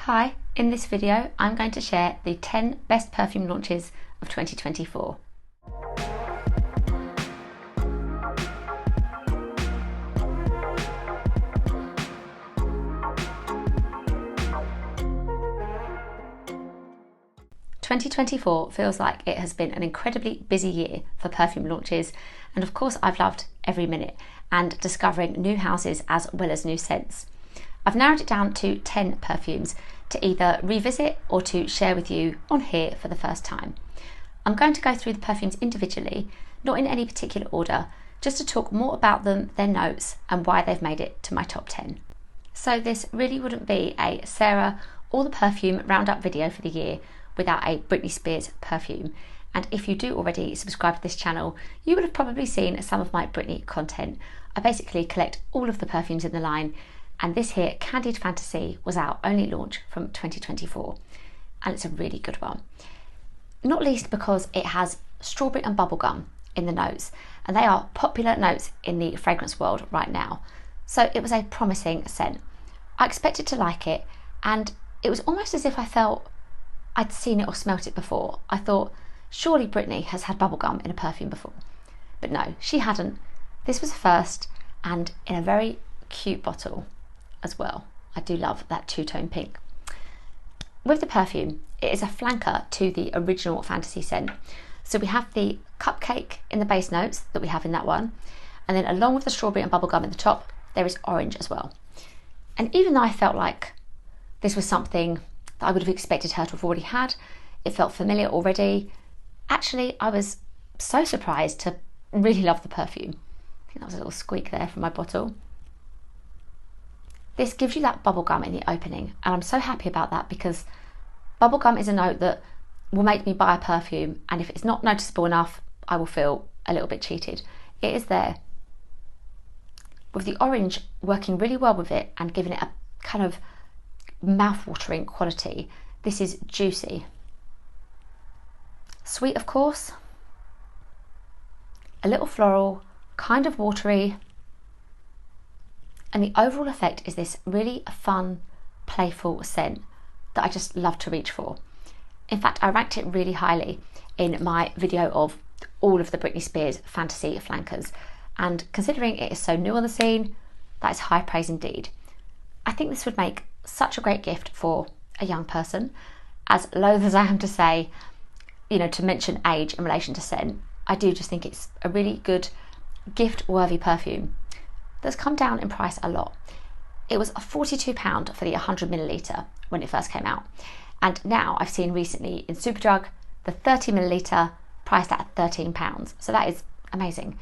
Hi, in this video I'm going to share the 10 best perfume launches of 2024. "2024 feels like it has been an incredibly busy year for perfume launches, and of course I've loved every minute and discovering new houses as well as new scents. I've narrowed it down to 10 perfumes to either revisit or to share with you on here for the first time. I'm going to go through the perfumes individually, not in any particular order, just to talk more about them, their notes, and why they've made it to my top 10. So this really wouldn't be a Sarah or the perfume roundup video for the year without a Britney Spears perfume. And if you do already subscribe to this channel, you would have probably seen some of my Britney content. I basically collect all of the perfumes in the line, and this here, Candied Fantasy, was our only launch from 2024, and it's a really good one. Not least because it has strawberry and bubblegum in the notes, and they are popular notes in the fragrance world right now. So it was a promising scent. I expected to like it, and it was almost as if I felt I'd seen it or smelt it before. I thought, surely Britney has had bubblegum in a perfume before. But no, she hadn't. This was a first, and in a very cute bottle as well. I do love that two-tone pink. With the perfume, it is a flanker to the original Fantasy scent. So we have the cupcake in the base notes that we have in that one, and then along with the strawberry and bubblegum in the top, there is orange as well. And even though I felt like this was something that I would have expected her to have already had, it felt familiar already, actually I was so surprised to really love the perfume. I think that was a little squeak there from my bottle. This gives you that bubblegum in the opening, and I'm so happy about that because bubblegum is a note that will make me buy a perfume, and if it's not noticeable enough, I will feel a little bit cheated. It is there. With the orange working really well with it and giving it a kind of mouth-watering quality, this is juicy. Sweet, of course. A little floral, kind of watery. And the overall effect is this really fun, playful scent that I just love to reach for. In fact, I ranked it really highly in my video of all of the Britney Spears Fantasy flankers. And considering it is so new on the scene, that is high praise indeed. I think this would make such a great gift for a young person. As loath as I am to say, to mention age in relation to scent, I do just think it's a really good gift-worthy perfume that's come down in price a lot. It was £42 for the 100ml when it first came out, and now I've seen recently in Superdrug the 30ml priced at £13, so that is amazing.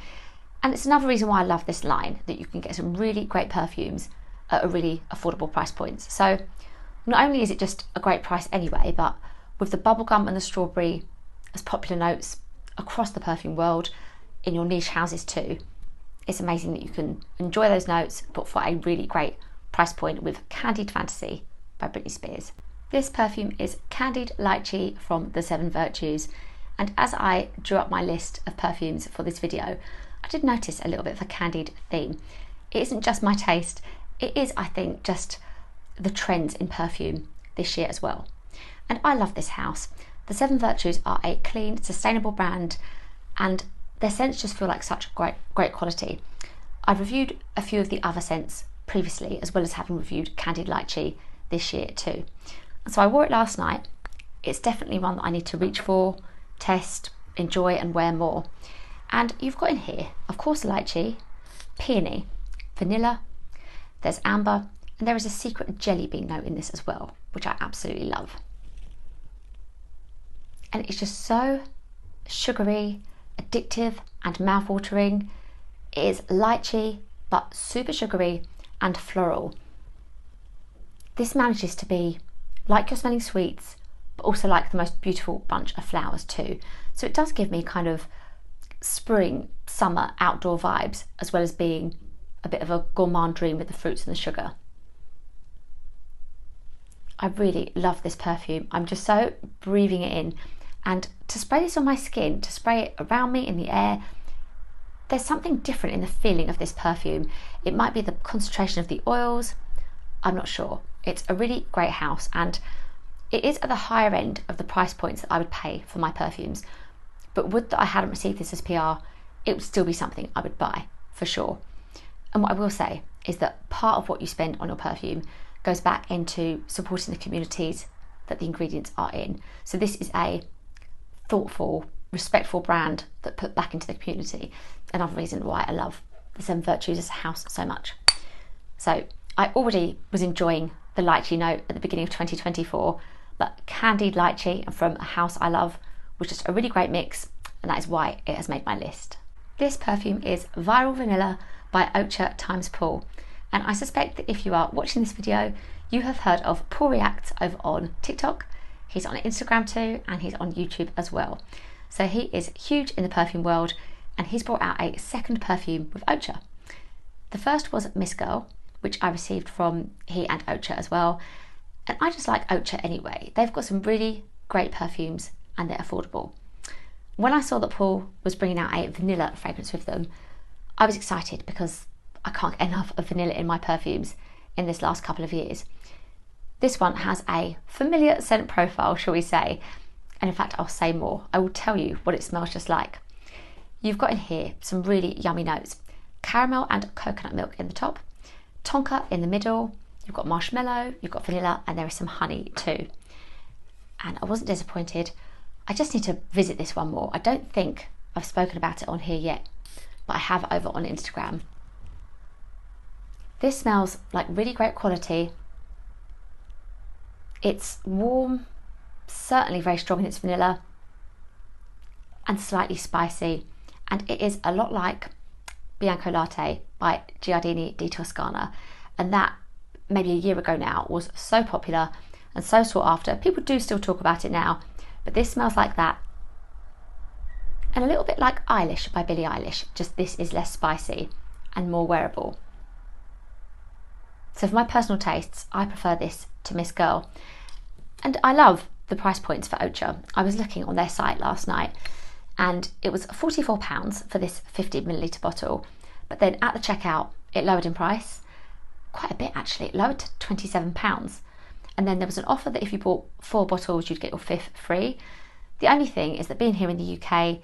And it's another reason why I love this line, that you can get some really great perfumes at a really affordable price points. So not only is it just a great price anyway, but with the bubblegum and the strawberry as popular notes across the perfume world in your niche houses too, it's amazing that you can enjoy those notes but for a really great price point with Candied Fantasy by Britney Spears. This perfume is Candied Lychee from the 7 Virtues, and as I drew up my list of perfumes for this video, I did notice a little bit of a candied theme. It isn't just my taste, it is, I think, just the trends in perfume this year as well. And I love this house. The 7 Virtues are a clean, sustainable brand, and their scents just feel like such great quality. I've reviewed a few of the other scents previously, as well as having reviewed Candied Lychee this year too. And so I wore it last night. It's definitely one that I need to reach for, test, enjoy and wear more. And you've got in here, of course, lychee, peony, vanilla, there's amber, and there is a secret jelly bean note in this as well, which I absolutely love. And it's just so sugary, addictive and mouth-watering. It is lychee but super sugary and floral. This manages to be like you're smelling sweets, but also like the most beautiful bunch of flowers too. So it does give me kind of spring, summer, outdoor vibes, as well as being a bit of a gourmand dream with the fruits and the sugar. I really love this perfume. I'm just so breathing it in. And to spray this on my skin, to spray it around me in the air, there's something different in the feeling of this perfume. It might be the concentration of the oils, I'm not sure. It's a really great house, and it is at the higher end of the price points that I would pay for my perfumes. But would that I hadn't received this as PR, it would still be something I would buy for sure. And what I will say is that part of what you spend on your perfume goes back into supporting the communities that the ingredients are in. So this is a thoughtful, respectful brand that put back into the community. Another reason why I love the Seven Virtues house so much. So I already was enjoying the lychee note at the beginning of 2024, but Candied lychee from a house I love was just a really great mix, and that is why it has made my list. This perfume is Viral Vanilla by Oakcha x Paul, and I suspect that if you are watching this video, you have heard of Paul Reacts over on TikTok. He's on Instagram too, and he's on YouTube as well. So he is huge in the perfume world, and he's brought out a second perfume with Oakcha. The first was Miss Girl, which I received from he and Oakcha as well. And I just like Oakcha anyway. They've got some really great perfumes and they're affordable. When I saw that Paul was bringing out a vanilla fragrance with them, I was excited because I can't get enough of vanilla in my perfumes in this last couple of years. This one has a familiar scent profile, shall we say, and in fact I'll say more. I will tell you what it smells just like. You've got in here some really yummy notes. Caramel and coconut milk in the top, tonka in the middle, you've got marshmallow, you've got vanilla, and there is some honey too. And I wasn't disappointed. I just need to visit this one more. I don't think I've spoken about it on here yet, but I have over on Instagram. This smells like really great quality. It's warm, certainly very strong in its vanilla, and slightly spicy. And it is a lot like Bianco Latte by Giardini di Toscana. And that, maybe a year ago now, was so popular and so sought after. People do still talk about it now, but this smells like that. And a little bit like Eilish by Billie Eilish, just this is less spicy and more wearable. So for my personal tastes, I prefer this to Miss Girl. And I love the price points for Oakcha. I was looking on their site last night and it was £44 for this 50ml bottle. But then at the checkout, it lowered in price quite a bit actually. It lowered to £27. And then there was an offer that if you bought 4 bottles, you'd get your 5th free. The only thing is that being here in the UK,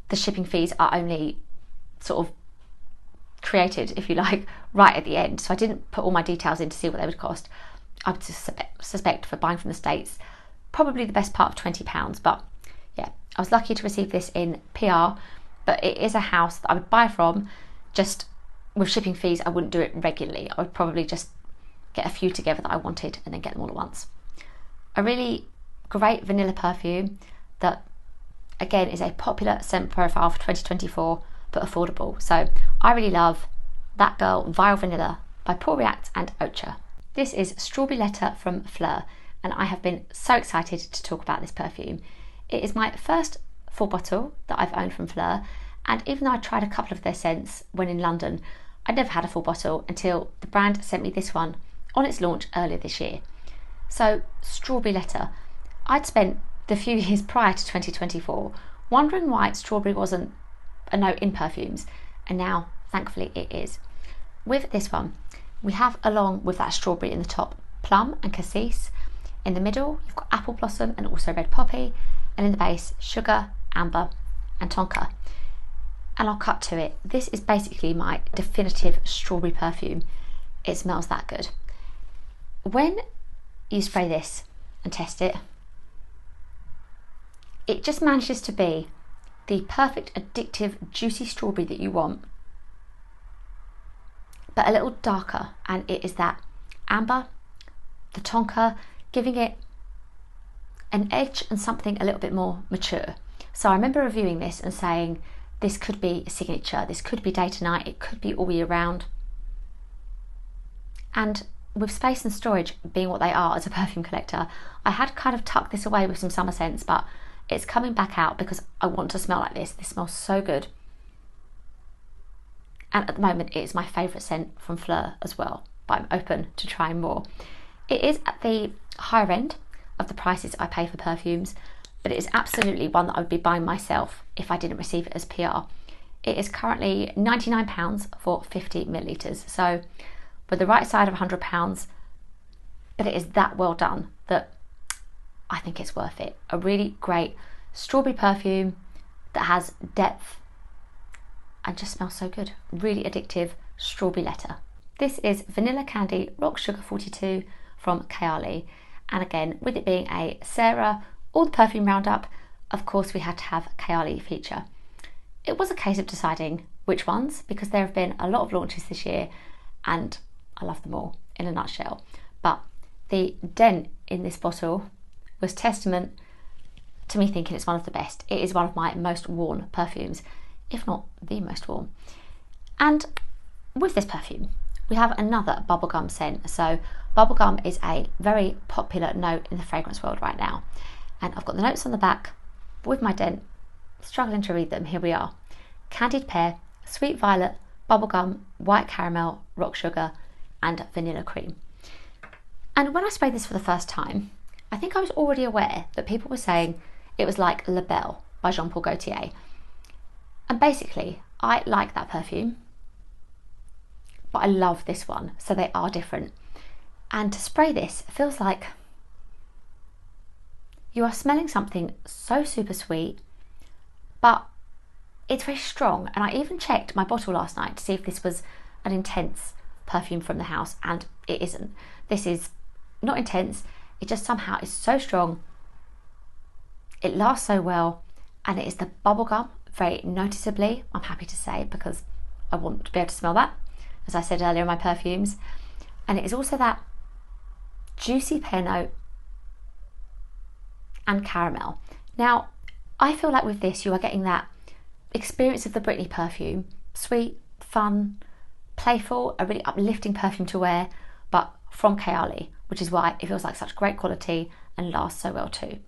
the shipping fees are only sort of created, if you like, right at the end. So I didn't put all my details in to see what they would cost. I would suspect for buying from the States, probably the best part of £20. But yeah, I was lucky to receive this in PR, but it is a house that I would buy from. Just with shipping fees, I wouldn't do it regularly. I would probably just get a few together that I wanted and then get them all at once. A really great vanilla perfume that again is a popular scent profile for 2024 but affordable. So I really love That Girl Viral Vanilla by Paul Reacts and Oakcha. This is Strawberry Letter from Phlur, and I have been so excited to talk about this perfume. It is my first full bottle that I've owned from Phlur, and even though I tried a couple of their scents when in London, I never had a full bottle until the brand sent me this one on its launch earlier this year. So Strawberry Letter, I'd spent the few years prior to 2024 wondering why strawberry wasn't a note in perfumes, and now thankfully it is. With this one, we have, along with that strawberry in the top, plum and cassis. In the middle, you've got apple blossom and also red poppy, and in the base, sugar, amber and tonka. And I'll cut to it. This is basically my definitive strawberry perfume. It smells that good. When you spray this and test it, it just manages to be the perfect addictive juicy strawberry that you want, but a little darker, and it is that amber, the tonka, giving it an edge and something a little bit more mature. So I remember reviewing this and saying this could be a signature, this could be day to night, it could be all year round. And with space and storage being what they are as a perfume collector, I had kind of tucked this away with some summer scents, but it's coming back out because I want to smell like this. This smells so good. And at the moment, it is my favourite scent from Phlur as well, but I'm open to trying more. It is at the higher end of the prices I pay for perfumes, but it is absolutely one that I would be buying myself if I didn't receive it as PR. It is currently £99 for 50ml. So with the right side of £100, but it is that well done that I think it's worth it. A really great strawberry perfume that has depth and just smells so good. Really addictive strawberry letter. This is Vanilla Candy Rock Sugar 42 from Kayali. And again, with it being a Sarah or the perfume roundup, of course we had to have Kayali feature. It was a case of deciding which ones, because there have been a lot of launches this year and I love them all in a nutshell. But the dent in this bottle was testament to me thinking it's one of the best. It is one of my most worn perfumes, if not the most worn. And with this perfume, we have another bubblegum scent. So bubblegum is a very popular note in the fragrance world right now. And I've got the notes on the back, but with my dent, struggling to read them, here we are. Candied pear, sweet violet, bubblegum, white caramel, rock sugar, and vanilla cream. And when I sprayed this for the first time, I think I was already aware that people were saying it was like La Belle by Jean Paul Gaultier. And basically, I like that perfume, but I love this one, so they are different. And to spray this, it feels like you are smelling something so super sweet, but it's very strong. And I even checked my bottle last night to see if this was an intense perfume from the house, and it isn't. This is not intense, it just somehow is so strong, it lasts so well, and it is the bubblegum very noticeably, I'm happy to say, because I want to be able to smell that, as I said earlier in my perfumes. And it is also that juicy pear note and caramel. Now, I feel like with this you are getting that experience of the Britney perfume, sweet, fun, playful, a really uplifting perfume to wear, but from Kayali, which is why it feels like such great quality and lasts so well too.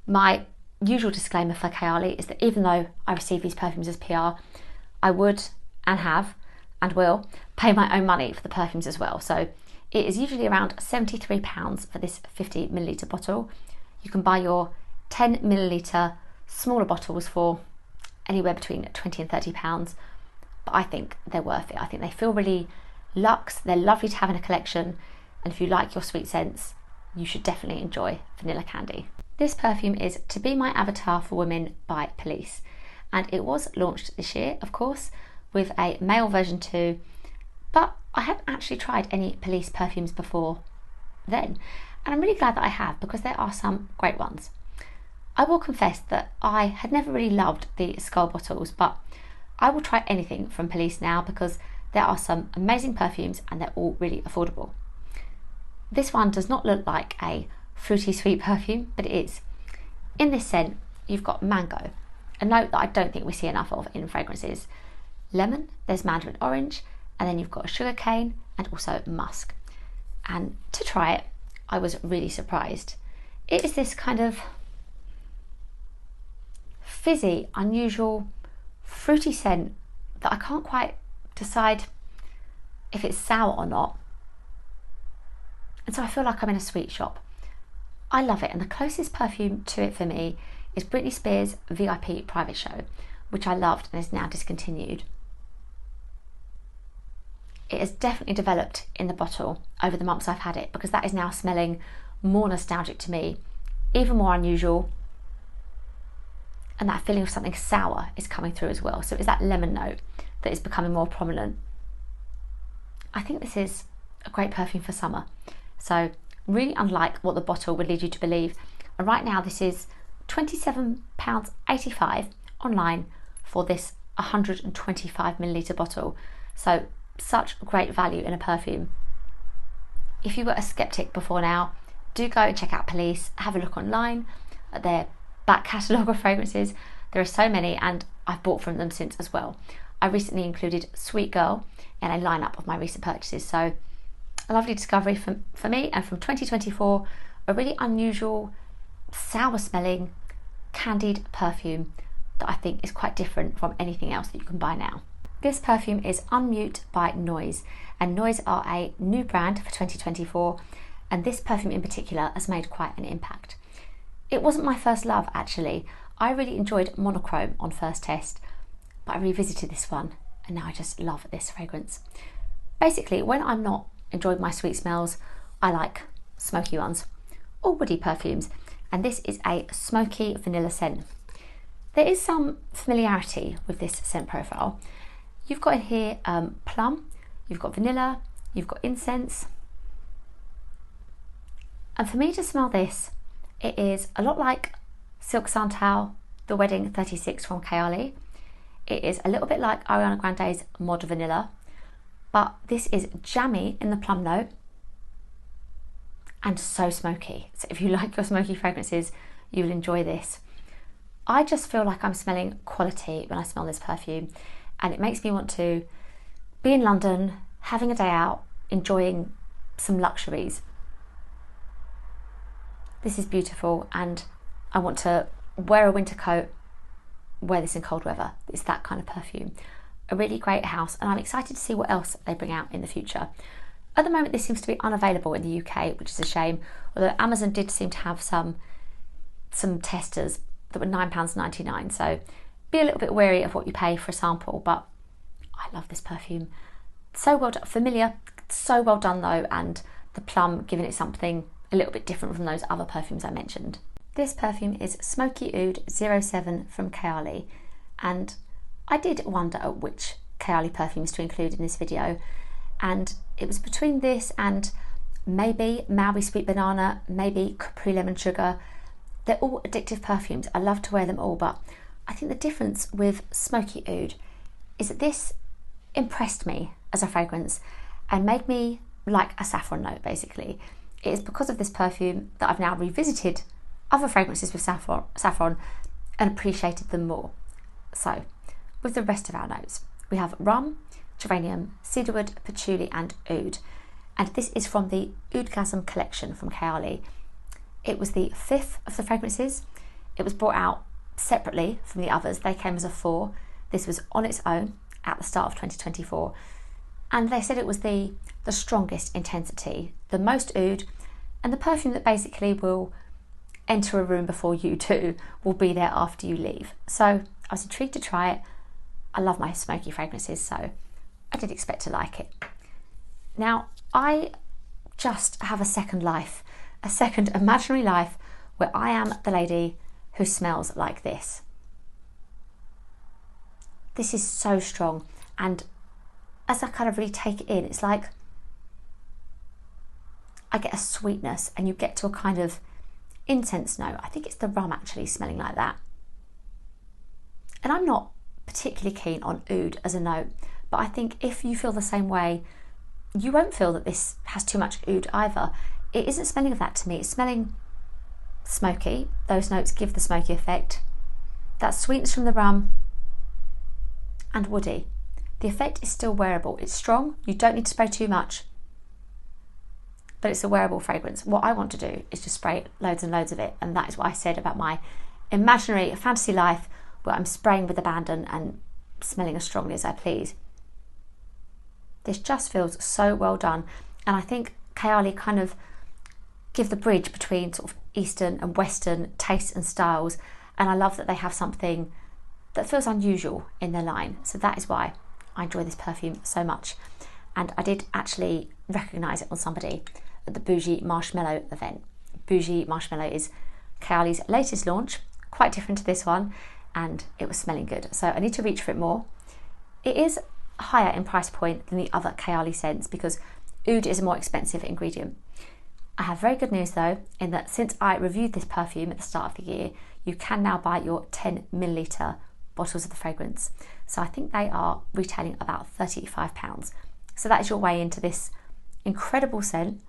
My usual disclaimer for Kayali is that even though I receive these perfumes as PR, I would and have and will pay my own money for the perfumes as well. So it is usually around £73 for this 50ml bottle. You can buy your 10ml smaller bottles for anywhere between £20 and £30, but I think they're worth it. I think they feel really luxe, they're lovely to have in a collection, and if you like your sweet scents, you should definitely enjoy Vanilla Candy. This perfume is To Be My Avatar for Women by Police, and it was launched this year, of course, with a male version too, but I hadn't actually tried any Police perfumes before then, and I'm really glad that I have, because there are some great ones. I will confess that I had never really loved the skull bottles, but I will try anything from Police now because there are some amazing perfumes and they're all really affordable. This one does not look like a fruity sweet perfume, but it is. In this scent, you've got mango, a note that I don't think we see enough of in fragrances. Lemon, there's mandarin orange, and then you've got sugar cane and also musk. And to try it, I was really surprised. It is this kind of fizzy, unusual, fruity scent that I can't quite decide if it's sour or not. And so I feel like I'm in a sweet shop. I love it, and the closest perfume to it for me is Britney Spears' VIP Private Show, which I loved and is now discontinued. It has definitely developed in the bottle over the months I've had it, because that is now smelling more nostalgic to me, even more unusual, and that feeling of something sour is coming through as well. So it's that lemon note that is becoming more prominent. I think this is a great perfume for summer. So really unlike what the bottle would lead you to believe. And right now this is £27.85 online for this 125ml bottle. So such great value in a perfume. If you were a skeptic before now, do go and check out Police, have a look online at their back catalogue of fragrances. There are so many, and I've bought from them since as well. I recently included Sweet Girl in a lineup of my recent purchases, so a lovely discovery for me. And from 2024, a really unusual, sour smelling, candied perfume that I think is quite different from anything else that you can buy now. This perfume is Unmute by Noyz, and Noyz are a new brand for 2024, and this perfume in particular has made quite an impact. It wasn't my first love actually. I really enjoyed Monochrome on first test, but I revisited this one and now I just love this fragrance. Basically, when I'm not enjoying my sweet smells, I like smoky ones or woody perfumes, and this is a smoky vanilla scent. There is some familiarity with this scent profile. You've got in here plum, you've got vanilla, you've got incense. And for me to smell this, it is a lot like Silk Santal, the Wedding 36 from Kayali. It is a little bit like Ariana Grande's Mod Vanilla, but this is jammy in the plum note and so smoky. So if you like your smoky fragrances, you will enjoy this. I just feel like I'm smelling quality when I smell this perfume, and it makes me want to be in London, having a day out, enjoying some luxuries. This is beautiful, and I want to wear a winter coat, wear this in cold weather. It's that kind of perfume. A really great house, and I'm excited to see what else they bring out in the future. At the moment, this seems to be unavailable in the UK, which is a shame, although Amazon did seem to have some testers that were £9.99, so be a little bit wary of what you pay for a sample, but I love this perfume. So well done, familiar, so well done though, and the plum giving it something a little bit different from those other perfumes I mentioned. This perfume is Smoky Oud 07 from Kayali, and I did wonder at which Kayali perfumes to include in this video, and it was between this and maybe Maui Sweet Banana, maybe Capri Lemon Sugar. They're all addictive perfumes. I love to wear them all, but I think the difference with Smoky Oud is that this impressed me as a fragrance and made me like a saffron note, basically. It is because of this perfume that I've now revisited other fragrances with saffron and appreciated them more. So, with the rest of our notes, we have rum, geranium, cedarwood, patchouli and oud. And this is from the Oudgasm collection from Kayali. It was the 5th of the fragrances. It was brought out separately from the others. They came as a 4. This was on its own at the start of 2024. And they said it was the strongest intensity, the most oud, and the perfume that basically will enter a room before you do, will be there after you leave. So I was intrigued to try it. I love my smoky fragrances, so I did expect to like it. Now, I just have a second life, a second imaginary life where I am the lady who smells like this. This is so strong, and as I kind of really take it in, it's like I get a sweetness and you get to a kind of incense note. I think it's the rum actually smelling like that. And I'm not particularly keen on oud as a note, but I think if you feel the same way, you won't feel that this has too much oud either. It isn't smelling of that to me. It's smelling smoky. Those notes give the smoky effect. That sweetness from the rum and woody. The effect is still wearable. It's strong. You don't need to spray too much, but it's a wearable fragrance. What I want to do is just spray loads and loads of it, and that is what I said about my imaginary fantasy life where I'm spraying with abandon and smelling as strongly as I please. This just feels so well done, and I think Kayali kind of give the bridge between sort of Eastern and Western tastes and styles, and I love that they have something that feels unusual in their line. So that is why I enjoy this perfume so much. And I did actually recognise it on somebody at the Bougie Marshmallow event. Bougie Marshmallow is Kayali's latest launch, quite different to this one, and it was smelling good. So I need to reach for it more. It is higher in price point than the other Kayali scents because oud is a more expensive ingredient. I have very good news though, in that since I reviewed this perfume at the start of the year, you can now buy your 10ml bottles of the fragrance. So I think they are retailing about £35. So that is your way into this incredible scent.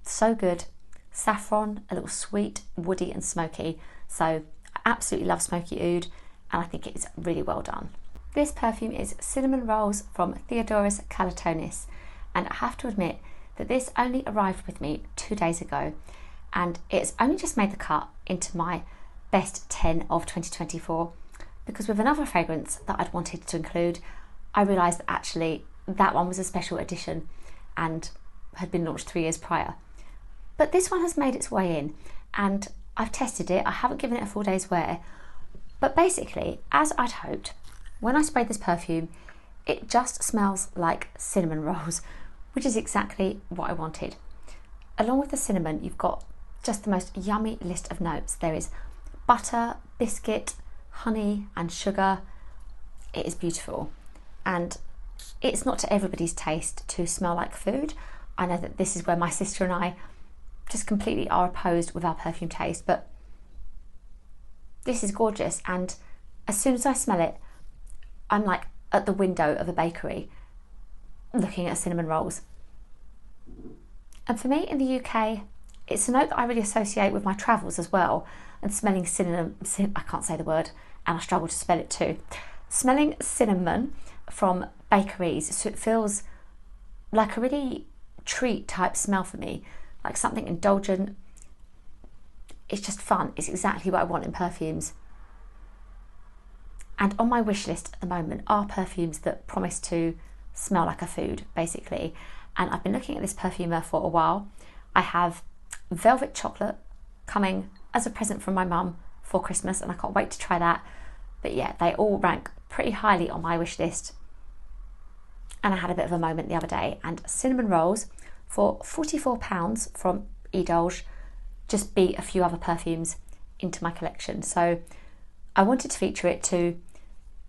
So good. Saffron, a little sweet, woody and smoky. So I absolutely love Smoky Oud, and I think it's really well done. This perfume is Cinnamon Rolls from Theodoros Kalotonis, and I have to admit that this only arrived with me 2 days ago, and it's only just made the cut into my best 10 of 2024, because with another fragrance that I'd wanted to include, I realised that actually that one was a special edition and had been launched 3 years prior. But this one has made its way in, and I've tested it. I haven't given it a full day's wear, but basically, as I'd hoped, when I sprayed this perfume, it just smells like cinnamon rolls, which is exactly what I wanted. along with the cinnamon, you've got just the most yummy list of notes. There is butter, biscuit, honey and sugar. It is beautiful, and it's not to everybody's taste to smell like food. I know that this is where my sister and I just completely are opposed with our perfume taste, but this is gorgeous, and as soon as I smell it, I'm like at the window of a bakery looking at cinnamon rolls. And for me in the UK, it's a note that I really associate with my travels as well, and smelling cinnamon, I can't say the word and I struggle to spell it too. Smelling cinnamon from bakeries, so it feels like a really treat type smell for me, like something indulgent. It's just fun. It's exactly what I want in perfumes. And on my wish list at the moment are perfumes that promise to smell like a food, basically. And I've been looking at this perfumer for a while. I have Velvet Chocolate coming as a present from my mum for Christmas, and I can't wait to try that. But yeah, they all rank pretty highly on my wish list. And I had a bit of a moment the other day, and cinnamon rolls for £44 from Eilish just beat a few other perfumes into my collection. So I wanted to feature it to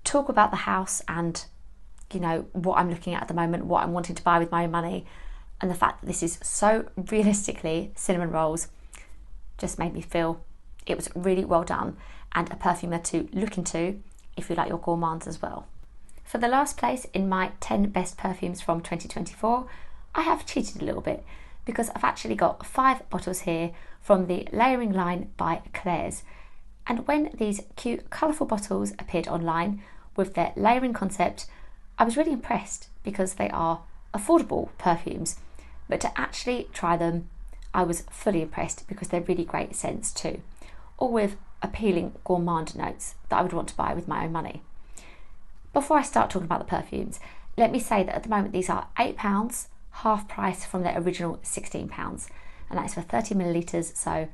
talk about the house and, you know, what I'm looking at the moment, what I'm wanting to buy with my own money, and the fact that this is so realistically cinnamon rolls just made me feel it was really well done, and a perfumer to look into if you like your gourmands as well. For the last place in my 10 best perfumes from 2024, I have cheated a little bit because I've actually got 5 bottles here from the layering line by Claire's. And when these cute, colourful bottles appeared online with their layering concept, I was really impressed because they are affordable perfumes. But to actually try them, I was fully impressed because they're really great scents too, all with appealing gourmand notes that I would want to buy with my own money. Before I start talking about the perfumes, let me say that at the moment these are £8, half price from their original £16, and that is for 30 millilitres, so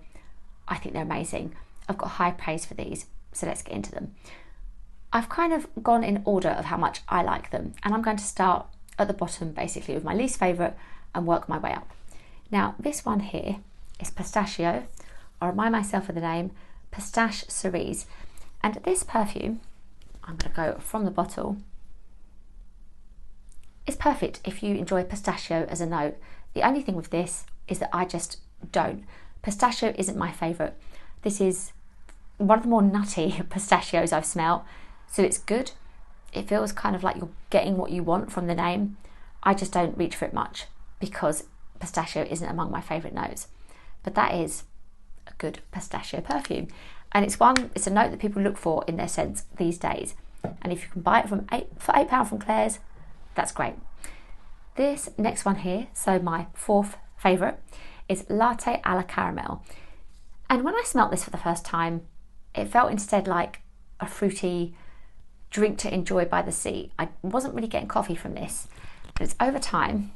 I think they're amazing. I've got high praise for these, so let's get into them. I've kind of gone in order of how much I like them, and I'm going to start at the bottom basically with my least favourite and work my way up. Now this one here is Pistachio. I'll remind myself of the name, Pistache Cerise, and this perfume, I'm going to go from the bottle, it's perfect if you enjoy pistachio as a note. The only thing with this is that I just don't. Pistachio isn't my favourite. This is one of the more nutty pistachios I've smelled, so it's good. It feels kind of like you're getting what you want from the name. I just don't reach for it much because pistachio isn't among my favourite notes. But that is a good pistachio perfume, and it's a note that people look for in their scents these days. And if you can buy it for £8 from Claire's, that's great. This next one here, so my 4th favourite, is Latte a la Caramel. And when I smelt this for the first time, it felt instead like a fruity drink to enjoy by the sea. I wasn't really getting coffee from this, but it's over time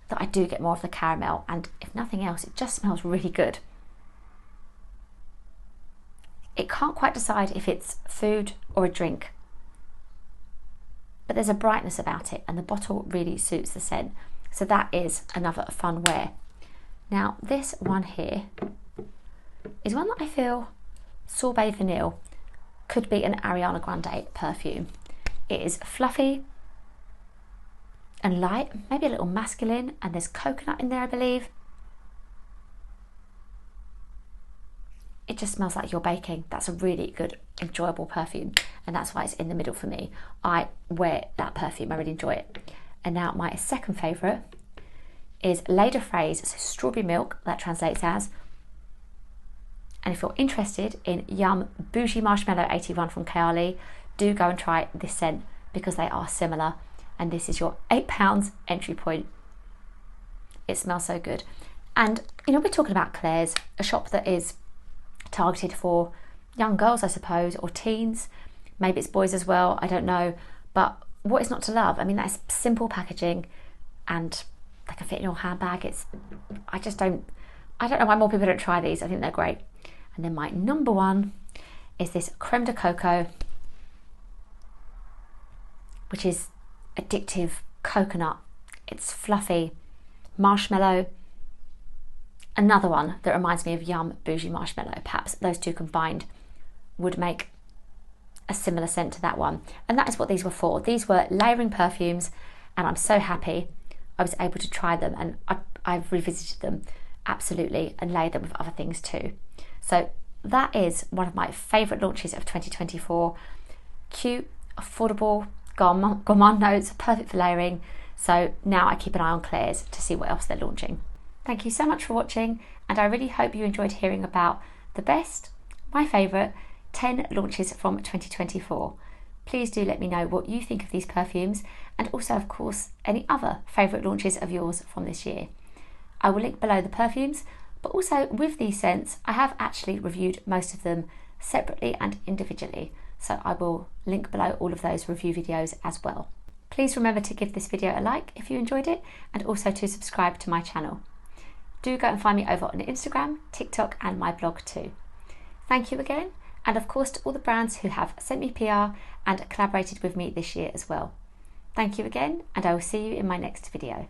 that I do get more of the caramel, and if nothing else, it just smells really good. It can't quite decide if it's food or a drink, but there's a brightness about it, and the bottle really suits the scent. So that is another fun wear. Now this one here is one that I feel Sorbet Vanille could be an Ariana Grande perfume. It is fluffy and light, maybe a little masculine, and there's coconut in there, I believe. It just smells like you're baking. That's a really good, enjoyable perfume, and that's why it's in the middle for me. I wear that perfume, I really enjoy it. And now my second favourite is Lait de Fraise, so strawberry milk, that translates as. And if you're interested in Yum Bougie Marshmallow 81 from Kayali, do go and try this scent because they are similar, and this is your £8 entry point. It smells so good. And you know, we're talking about Claire's, a shop that is targeted for young girls, I suppose, or teens. Maybe it's boys as well, I don't know. But what is not to love? I mean, that's simple packaging and they can fit in your handbag. I don't know why more people don't try these. I think they're great. And then my number one is this Crème de Coco, which is addictive coconut. It's fluffy marshmallow. Another one that reminds me of Yum Bougie Marshmallow. Perhaps those two combined would make a similar scent to that one. And that is what these were for. These were layering perfumes, and I'm so happy I was able to try them, and I've revisited them absolutely and layered them with other things too. So that is one of my favourite launches of 2024. Cute, affordable, gourmand notes, perfect for layering. So now I keep an eye on Claire's to see what else they're launching. Thank you so much for watching, and I really hope you enjoyed hearing about the best, my favourite 10 launches from 2024. Please do let me know what you think of these perfumes, and also of course any other favourite launches of yours from this year. I will link below the perfumes, but also with these scents I have actually reviewed most of them separately and individually, so I will link below all of those review videos as well. Please remember to give this video a like if you enjoyed it, and also to subscribe to my channel. Do go and find me over on Instagram, TikTok and my blog too. Thank you again, and of course to all the brands who have sent me PR and collaborated with me this year as well. Thank you again, and I will see you in my next video.